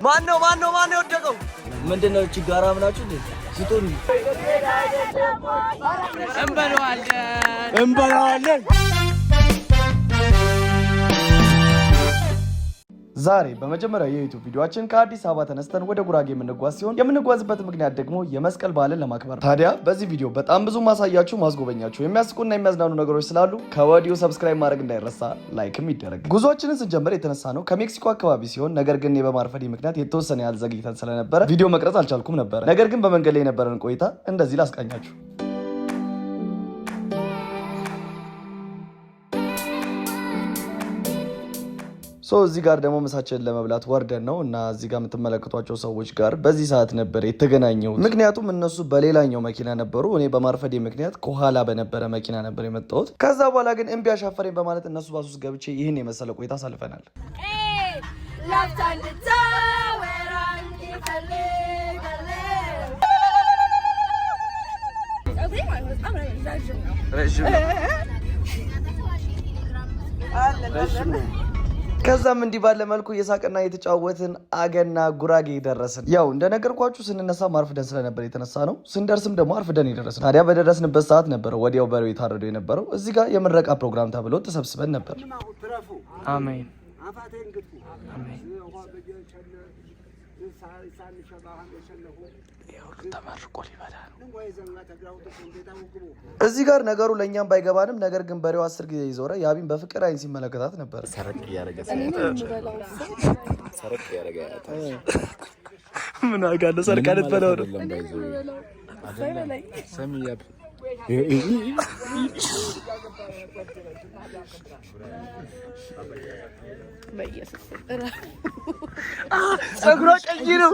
ማነው ወደቀው? ምንድነው ችጋራ ምናችሁ እንዴ? ሲቶን እንበለዋለን። ዛሬ በመጀመሪያው የዩቲዩብ ቪዲዮአችን ከአዲስ አበባ ተነስተን ወደ ጉራጌ የምንጓዝ ሲሆን የምንጓዝበት ምክንያት ደግሞ የመስቀል በዓልን ለማክበር። ታዲያ በዚህ ቪዲዮ በጣም ብዙ ማሳያችሁ ማስጎበኛችሁ የሚያስቁና የሚያዝናኑ ነገሮች ስላሉ ከወዲሁ ሰብስክራይብ ማድረግ እንዳይረሳ፣ ላይክም ይደረግ። ጉዞአችንን ስንጀምር የተነሳ ነው ከሜክሲኮ አካባቢ ሲሆን ነገር ግን በማርፈድ ምክንያት የተወሰነ ያህል ዘግይተን ስለነበረ ቪዲዮ መቅረጽ አልቻልኩም ነበር። ነገር ግን በመንገድ ላይ የነበረን ቆይታ እንደዚህ ላስቃኛችሁ። እዚህ ጋር ደግሞ ምሳችንን ለመብላት ወርደን ነው እና እዚህ ጋር የምትመለከቷቸው ሰዎች ጋር በዚህ ሰዓት ነበር የተገናኘው። ምክንያቱም እነሱ በሌላኛው መኪና ነበሩ፣ እኔ በማርፈዴ ምክንያት ከኋላ በነበረ መኪና ነበር የመጣሁት። ከዛ በኋላ ግን እምቢ አሻፈረኝ በማለት እነሱ ባስ ውስጥ ገብቼ ይህን የመሰለ ቆይታ አሳልፈናል። ከዛም እንዲህ ባለ መልኩ የሳቅና የተጫወትን አገና ጉራጌ ደረስን። ያው እንደነገርኳችሁ ስንነሳ አርፍደን ስለነበር የተነሳ ነው። ስንደርስም ደግሞ አርፍደን የደረስን። ታዲያ በደረስንበት ሰዓት ነበር ወዲያው በሬው የታረደው የነበረው። እዚህ ጋር የምረቃ ፕሮግራም ተብሎ ተሰብስበን ነበር። አሜን ተመርቆ ሊበላ ነው። እዚህ ጋር ነገሩ ለእኛም ባይገባንም ነገር ግን በሬው 10 ጊዜ ይዞረ ያቢን በፍቅር አይን ሲመለከታት ነበር። ሰረቅ ያረገ ምን አጋለ ሰርቀለት በለው ነው ሰሚያብ ጸጉሯ ቀይ ነው።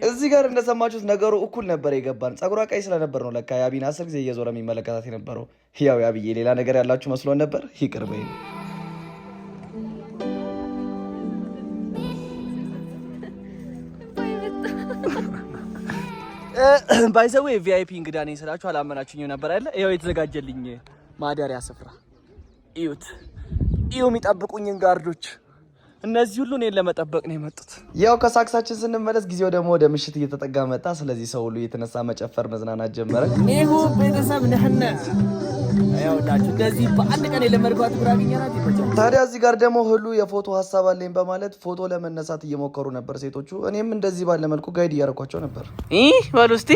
እዚህ ጋር እንደሰማችሁት ነገሩ እኩል ነበር የገባን። ጸጉሯ ቀይ ስለነበር ነው ለካ ያቢን 10 ጊዜ እየዞረ የሚመለከታት የነበረው። ያው ያብዬ ሌላ ነገር ያላችሁ መስሎን ነበር። ይቅር በይ። ባይዘው ቪአይፒ እንግዳ ነኝ ስላችሁ አላመናችሁኝም ነበር አይደል? ይሄው የተዘጋጀልኝ ማደሪያ ስፍራ እዩት። የሚጠብቁኝን ጋርዶች እነዚህ ሁሉ እኔን ለመጠበቅ ነው የመጡት። ያው ከሳክሳችን ስንመለስ ጊዜው ደግሞ ወደ ምሽት እየተጠጋ መጣ። ስለዚህ ሰው ሁሉ እየተነሳ መጨፈር መዝናናት ጀመረ። ይሄው ቤተሰብ ነህና ያው ዳችሁ እንደዚህ በአንድ ቀን የለመድኳት ጉራጌኛ ናት። ታዲያ እዚህ ጋር ደግሞ ሁሉ የፎቶ ሀሳብ አለኝ በማለት ፎቶ ለመነሳት እየሞከሩ ነበር ሴቶቹ። እኔም እንደዚህ ባለ መልኩ ጋይድ እያደረኳቸው ነበር። በሉ እስቲ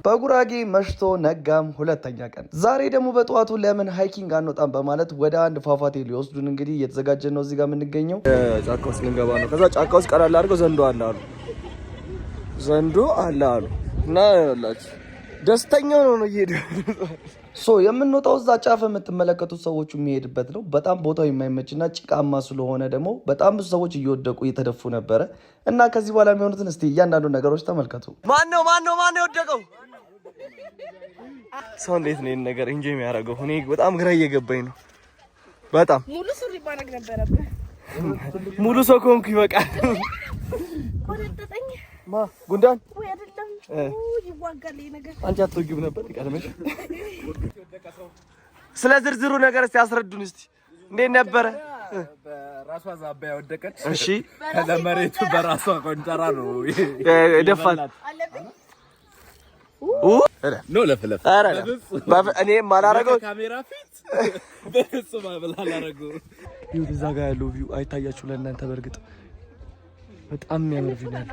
በጉራጌ መሽቶ ነጋም ሁለተኛ ቀን። ዛሬ ደግሞ በጠዋቱ ለምን ሃይኪንግ አንወጣም በማለት ወደ አንድ ፏፏቴ ሊወስዱን እንግዲህ እየተዘጋጀን ነው። እዚህ ጋር የምንገኘው ጫካ ውስጥ ልንገባ ነው። ከዛ ጫካ ውስጥ ቀላል አድርገው ዘንዶ አለ አሉ እና ያላችሁ ደስተኛ ነው እየሄዱ የምንወጣው እዛ ጫፍ የምትመለከቱት ሰዎቹ የሚሄድበት ነው። በጣም ቦታው የማይመችና ጭቃማ ስለሆነ ደግሞ በጣም ብዙ ሰዎች እየወደቁ እየተደፉ ነበረ እና ከዚህ በኋላ የሚሆኑትን እስቲ እያንዳንዱ ነገሮች ተመልከቱ። ማነው የወደቀው? ሰው እንዴት ነው ይሄን ነገር እንጂ የሚያደርገው? እኔ በጣም ግራ እየገባኝ ነው። በጣም ሙሉ ሱሪ ባረግ ነበረብህ። ሙሉ ሰው ኮንኩ ይበቃል። ቆረጠጠኝ ጉንዳን ወይ አይደለም ይዋጋል ነገር። አንቺ አትወጊም ነበር ይቀርመሽ። ስለ ዝርዝሩ ነገር እስቲ አስረዱን እስቲ እንዴት ነበረ? በራሷ ዛባ ያወደቀች። እሺ ከለመሬቱ በራሷ ቆንጨራ ነው ደፋን። ነው ለፍለፍ እኔ ማላረገው ካሜራ ፊት በፍጹም አላረገው። ይኸው እዛ ጋር ያለው ቪው አይታያችሁ ለእናንተ? በእርግጥ በጣም የሚያምር ቪው ነው።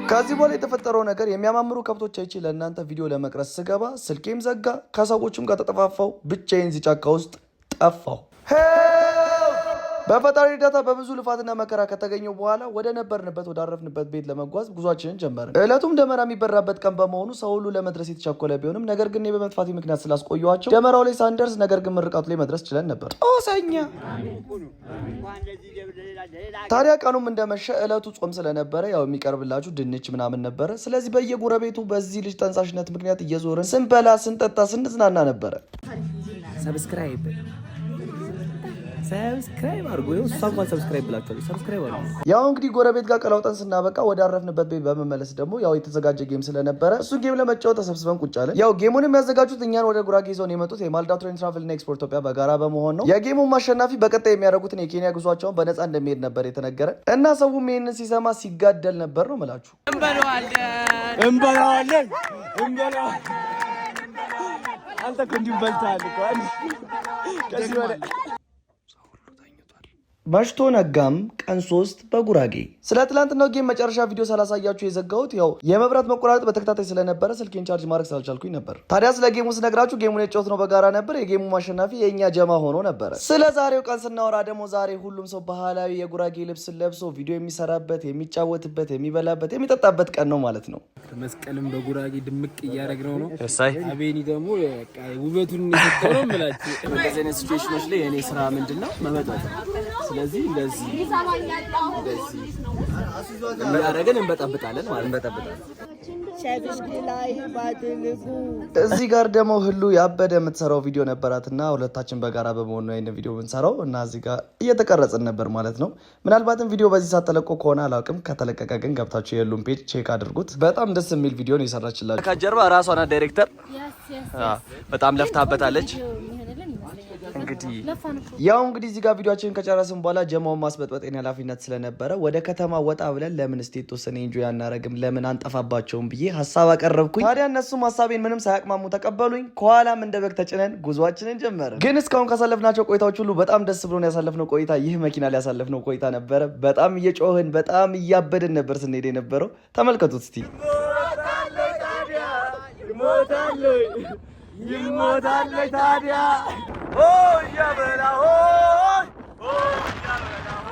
ከዚህ በኋላ የተፈጠረው ነገር የሚያማምሩ ከብቶች አይቼ ለእናንተ ቪዲዮ ለመቅረጽ ስገባ ስልኬም ዘጋ። ከሰዎቹም ጋር ተጠፋፋው። ብቻዬን እዚህ ጫካ ውስጥ ጠፋው። በፈጣሪ እርዳታ በብዙ ልፋትና መከራ ከተገኘው በኋላ ወደ ነበርንበት ወዳረፍንበት ቤት ለመጓዝ ጉዟችንን ጀመርን። እለቱም ደመራ የሚበራበት ቀን በመሆኑ ሰው ሁሉ ለመድረስ የተቻኮለ ቢሆንም ነገር ግን በመጥፋቴ ምክንያት ስላስቆየኋቸው ደመራው ላይ ሳንደርስ ነገር ግን ምርቃቱ ላይ መድረስ ችለን ነበር። ጦሰኛ። ታዲያ ቀኑም እንደመሸ እለቱ ጾም ስለነበረ ያው የሚቀርብላችሁ ድንች ምናምን ነበረ። ስለዚህ በየጎረቤቱ በዚህ ልጅ ተንሳሽነት ምክንያት እየዞርን ስንበላ ስንጠጣ ስንዝናና ነበረ። ሰብስክራይብ ሰብስክራይብ አድርጉ። እሷ እንኳን ሰብስክራይብ ብላችኋል። ሰብስክራይብ አድርጉ። ያው እንግዲህ ጎረቤት ጋር ቀላውጠን ስናበቃ ወደ አረፍንበት ቤት በመመለስ ደግሞ ያው የተዘጋጀ ጌም ስለነበረ እሱን ጌም ለመጫወት ተሰብስበን ቁጭ አለን። ያው ጌሙን የሚያዘጋጁት እኛን ወደ ጉራጌ ዞን የመጡት የማልዳ ቱር ትራቨል እና ኤክስፖርት ኢትዮጵያ በጋራ በመሆን ነው። የጌሙን አሸናፊ በቀጣይ የሚያደርጉትን የኬንያ ጉዟቸውን በነፃ እንደሚሄድ ነበር የተነገረ እና ሰውም ይሄንን ሲሰማ ሲጋደል ነበር ነው የምላችሁ። እንበላዋለን አንተ እኮ እንዲሁ በልተሃል እኮ ከዚህ ወደ መሽቶ ነጋም ቀን 3 በጉራጌ። ስለ ትላንትናው ጌም መጨረሻ ቪዲዮ ሳላሳያችሁ የዘጋሁት ያው የመብራት መቆራረጥ በተከታታይ ስለነበረ ስልኬን ቻርጅ ማድረግ ስላልቻልኩኝ ነበር። ታዲያ ስለ ጌሙ ስነግራችሁ ጌሙን የጫወት ነው በጋራ ነበር። የጌሙ ማሸናፊ የእኛ ጀማ ሆኖ ነበረ። ስለ ዛሬው ቀን ስናወራ ደግሞ ዛሬ ሁሉም ሰው ባህላዊ የጉራጌ ልብስ ለብሶ ቪዲዮ የሚሰራበት፣ የሚጫወትበት፣ የሚበላበት፣ የሚጠጣበት ቀን ነው ማለት ነው። መስቀልም በጉራጌ ድምቅ እያደረግነው ነው። አቤኒ ደግሞ ውበቱን እየሰጠው ነው የምላችሁ። በዚህ አይነት ሲቹዌሽኖች ላይ የኔ ስራ ምንድነው መበጣት። ስለዚህ እንደዚህ ያደረገን እንበጣበጣለን ማለት እንበጣበጣለን። እዚህ ጋር ደግሞ ህሉ ያበደ የምትሰራው ቪዲዮ ነበራትና ሁለታችን በጋራ በመሆን ነው ይሄን ቪዲዮ የምንሰራው እና እዚህ ጋር እየተቀረጽን ነበር ማለት ነው። ምናልባትም ቪዲዮ በዚህ ሰዓት ተለቆ ከሆነ አላውቅም። ከተለቀቀ ግን ገብታችሁ የሉም ፔጅ ቼክ አድርጉት። በጣም ደስ የሚል ቪዲዮ ነው የሰራችላችሁ። ከጀርባ ራሷ ናት ዳይሬክተር። በጣም ለፍታበታለች። ያው እንግዲህ እዚህ ጋር ቪዲዮአችንን ከጨረስን በኋላ ጀማውን ማስበጥበጥ የኔ ኃላፊነት ስለነበረ ወደ ከተማ ወጣ ብለን ለምን ስቴት ተወሰነ ኢንጆይ አናረግም ለምን አንጠፋባቸውም ብዬ ሀሳብ አቀረብኩኝ። ታዲያ እነሱም ሀሳቤን ምንም ሳያቅማሙ ተቀበሉኝ። ከኋላም እንደ በግ ተጭነን ጉዟችንን ጀመርን። ግን እስካሁን ካሳለፍናቸው ቆይታዎች ሁሉ በጣም ደስ ብሎን ያሳለፍነው ቆይታ ይህ መኪና ላይ ያሳለፍነው ቆይታ ነበረ። በጣም እየጮህን በጣም እያበድን ነበር ስንሄድ የነበረው። ተመልከቱት እስቲ። ይሞታል ታዲያ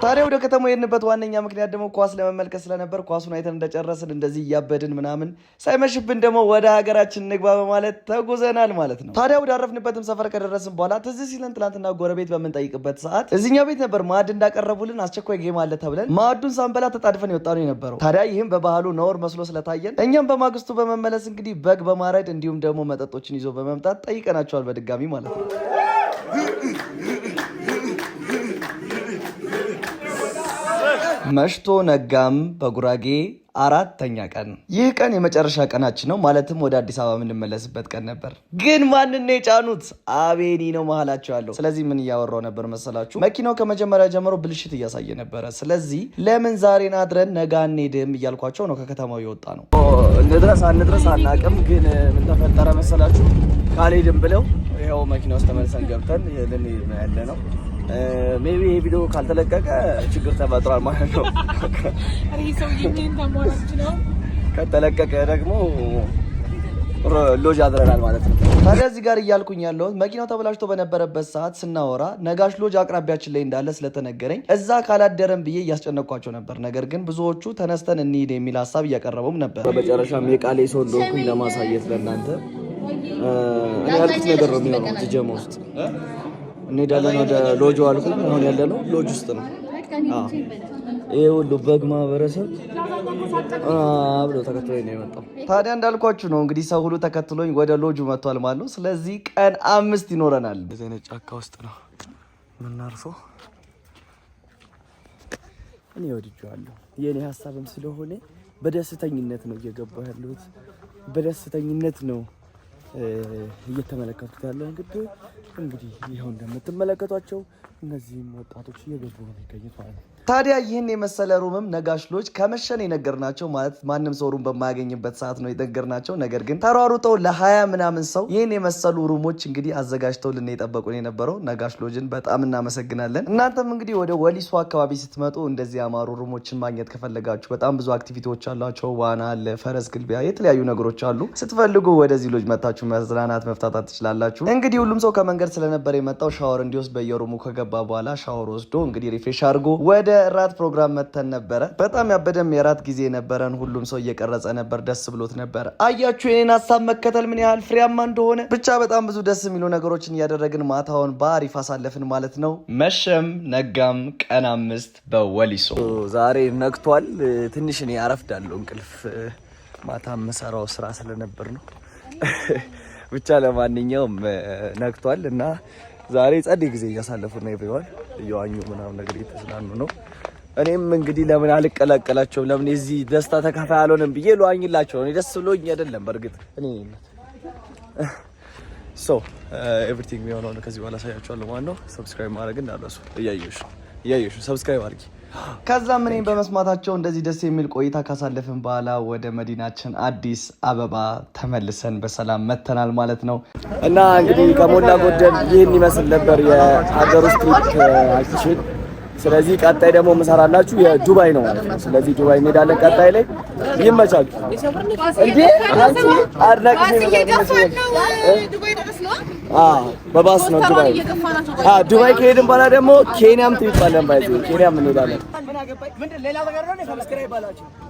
ታዲያ ወደ ከተማው የሄድንበት ዋነኛ ምክንያት ደግሞ ኳስ ለመመልከት ስለነበር ኳሱን አይተን እንደጨረስን እንደዚህ እያበድን ምናምን ሳይመሽብን ደግሞ ወደ ሀገራችን እንግባ በማለት ተጉዘናል ማለት ነው። ታዲያ ወደ አረፍንበትም ሰፈር ከደረስን በኋላ ትዝ ሲለን ትላንትና ጎረቤት በምንጠይቅበት ሰዓት እዚህኛው ቤት ነበር ማዕድ እንዳቀረቡልን አስቸኳይ ጌም አለ ተብለን ማዕዱን ሳንበላ ተጣድፈን የወጣነው የነበረው። ታዲያ ይህም በባህሉ ነውር መስሎ ስለታየን እኛም በማግስቱ በመመለስ እንግዲህ በግ በማረድ እንዲሁም ደግሞ መጠጦችን ይዞ በመምጣት ጠይቀናቸዋል በድጋሚ ማለት ነው። መሽቶ ነጋም በጉራጌ 4ኛ ቀን። ይህ ቀን የመጨረሻ ቀናችን ነው። ማለትም ወደ አዲስ አበባ የምንመለስበት ቀን ነበር። ግን ማንን የጫኑት? አቤኒ ነው መሀላቸው ያለው። ስለዚህ ምን እያወራው ነበር መሰላችሁ? መኪናው ከመጀመሪያ ጀምሮ ብልሽት እያሳየ ነበረ። ስለዚህ ለምን ዛሬን አድረን ነገ አንሄድም እያልኳቸው ነው ከከተማው የወጣ ነው። እንድረስ አንድረስ አናውቅም። ግን ምን ተፈጠረ መሰላችሁ? ካልሄድም ብለው ይኸው መኪና ውስጥ ተመልሰን ገብተን ልንሄድ ነው ያለ ነው። ሜቢ ይሄ ቪዲዮ ካልተለቀቀ ችግር ተፈጥሯል ማለት ነው። ከተለቀቀ ደግሞ ሎጅ አድረናል ማለት ነው። ታዲያ እዚህ ጋር እያልኩኝ ያለሁት መኪናው ተበላሽቶ በነበረበት ሰዓት ስናወራ ነጋሽ ሎጅ አቅራቢያችን ላይ እንዳለ ስለተነገረኝ እዛ ካላደረን ብዬ እያስጨነቅኳቸው ነበር። ነገር ግን ብዙዎቹ ተነስተን እንሂድ የሚል ሀሳብ እያቀረቡም ነበር። በመጨረሻም የቃሌ ሰው እንደሆንኩኝ ለማሳየት ለእናንተ እኔ ያልኩት ነገር ነው የሚሆነው። እዚህ ጀማ ውስጥ እንሄዳለን ወደ ሎጆ አልኩኝ። አሁን ያለነው ሎጅ ውስጥ ነው። ይሄ ሁሉ በግ ማህበረሰብ አብሮ ተከትሎኝ ነው የመጣው። ታዲያ እንዳልኳችሁ ነው እንግዲህ ሰው ሁሉ ተከትሎኝ ወደ ሎጁ መጥቷል ማለት ነው። ስለዚህ ቀን 5 ይኖረናል። በዚህ አይነት ጫካ ውስጥ ነው የምናርፈው። እኔ ወድጄዋለሁ። የኔ ሀሳብም ስለሆነ በደስተኝነት ነው እየገባሁ ያለሁት። በደስተኝነት ነው እየተመለከቱት ያለው። እንግዲህ ይኸው እንደምትመለከቷቸው እነዚህም ወጣቶች እየገቡ ነው የሚገኙት ማለት ነው። ታዲያ ይህን የመሰለ ሩምም ነጋሽ ሎጅ ከመሸን የነገርናቸው ማለት ማንም ሰው ሩም በማያገኝበት ሰዓት ነው የነገርናቸው። ነገር ግን ተሯሩጠው ለ20 ምናምን ሰው ይህን የመሰሉ ሩሞች እንግዲህ አዘጋጅተው ልን የጠበቁን የነበረው ነጋሽ ሎጅን በጣም እናመሰግናለን። እናንተም እንግዲህ ወደ ወሊሶ አካባቢ ስትመጡ እንደዚህ ያማሩ ሩሞችን ማግኘት ከፈለጋችሁ በጣም ብዙ አክቲቪቲዎች አሏቸው። ዋና አለ፣ ፈረስ ግልቢያ፣ የተለያዩ ነገሮች አሉ። ስትፈልጉ ወደዚህ ሎጅ መታችሁ መዝናናት መፍታታት ትችላላችሁ። እንግዲህ ሁሉም ሰው ከመንገድ ስለነበር የመጣው ሻወር እንዲወስድ በየሩሙ ከገባ በኋላ ሻወር ወስዶ እንግዲህ ሪፍሬሽ አድርጎ ወደ ራት ፕሮግራም መተን ነበረ። በጣም ያበደም የራት ጊዜ ነበረን። ሁሉም ሰው እየቀረጸ ነበር፣ ደስ ብሎት ነበር። አያችሁ የኔን ሀሳብ መከተል ምን ያህል ፍሬያማ እንደሆነ። ብቻ በጣም ብዙ ደስ የሚሉ ነገሮችን እያደረግን ማታውን በአሪፍ አሳለፍን ማለት ነው። መሸም ነጋም ቀን 5 በወሊሶ። ዛሬ ነግቷል። ትንሽ እኔ አረፍዳለሁ፣ እንቅልፍ ማታ የምሰራው ስራ ስለነበር ነው። ብቻ ለማንኛውም ነግቷል እና ዛሬ ጸዴ ጊዜ እያሳለፉ ነው። ኤቭሪዋን እየዋኙ ምናምን ነገር እየተዝናኑ ነው። እኔም እንግዲህ ለምን አልቀላቀላቸውም ለምን እዚህ ደስታ ተካፋይ አልሆንም ብዬ ልዋኝላቸው ነው። ደስ ብሎኝ አይደለም በርግጥ እኔ ኤቭሪቲንግ የሚሆነው ከዚህ በኋላ ሳያችኋለሁ ማለት ነው። ሰብስክራይብ ማድረግ እንዳትረሱ። እያየሽ ሰብስክራይብ አድርጊ። ከዛም እኔም በመስማታቸው እንደዚህ ደስ የሚል ቆይታ ካሳለፍን በኋላ ወደ መዲናችን አዲስ አበባ ተመልሰን በሰላም መተናል ማለት ነው። እና እንግዲህ ከሞላ ጎደል ይህን ይመስል ነበር የሀገር ውስጥ ትሪፓችን። ስለዚህ ቀጣይ ደግሞ ምሰራላችሁ የዱባይ ነው ማለት ነው። ስለዚህ ዱባይ እንሄዳለን ቀጣይ ላይ። ይመቻችሁ። እንዴ አንቺ አድናቂ በባስ ነው ዱባይ። ዱባይ ከሄድን በኋላ ደግሞ ኬንያም ትይጣለን። ባይዚ ኬንያም እንሄዳለን። ሌላ ነገር ነው።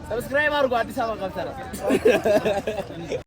ሰብስክራይብ አድርጉ። አዲስ አበባ ገብተናል።